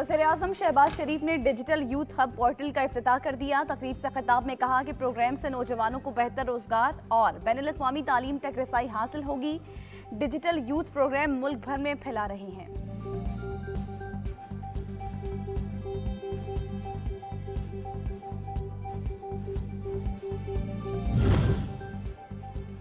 वज़ीर-ए-आज़म शहबाज शरीफ ने digital youth hub portal का इफ्तिताह कर दिया। तकरीब से खिताब में कहा कि प्रोग्राम से नौजवानों को बेहतर रोजगार और बैनुल-अक़वामी तालीम तक रसाई हासिल होगी। डिजिटल यूथ प्रोग्राम मुल्क भर में फैला रहे हैं।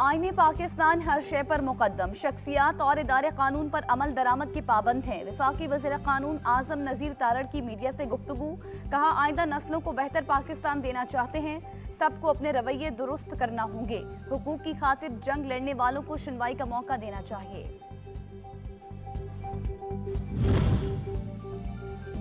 आईने पाकिस्तान हर शय पर मुकद्दम, शख्सियात और इदारे कानून पर अमल दरामद के पाबंद हैं। वफाकी वज़ीर कानून आज़म नज़ीर तारड़ की मीडिया से गुफ्तगू, कहा आइंदा नस्लों को बेहतर पाकिस्तान देना चाहते हैं, सबको अपने रवैये दुरुस्त करना होंगे। हुकूक की खातिर जंग लड़ने वालों को सुनवाई का मौका देना चाहिए।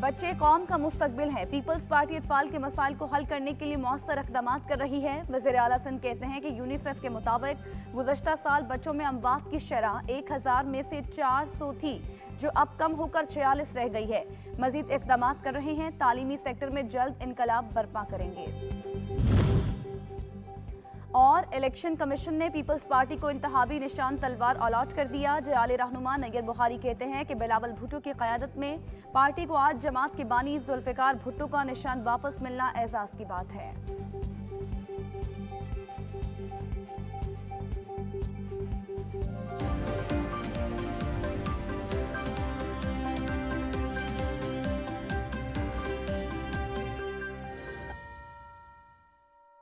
बच्चे कौम का मुस्तकबिल हैं। पीपल्स पार्टी अतफाल के मसाइल को हल करने के लिए मौसर इक़दाम कर रही है। वज़ीर आला सिंध कहते हैं कि यूनिसेफ के मुताबिक गुज़श्ता साल बच्चों में अमवात की शरह 1000 में से 400 थी, जो अब कम होकर 46 रह गई है। मजीद इक़दाम कर रहे हैं। तालीमी सेक्टर में जल्द इनकलाब बर्पा करेंगे। और इलेक्शन कमीशन ने पीपल्स पार्टी को इंतहाबी निशान तलवार अलॉट कर दिया। जलाल रहनुमा नैयर बुखारी कहते हैं कि बिलावल भुट्टो की क़यादत में पार्टी को आज जमात के बानी जुल्फ़िकार भुट्टो का निशान वापस मिलना एजाज़ की बात है।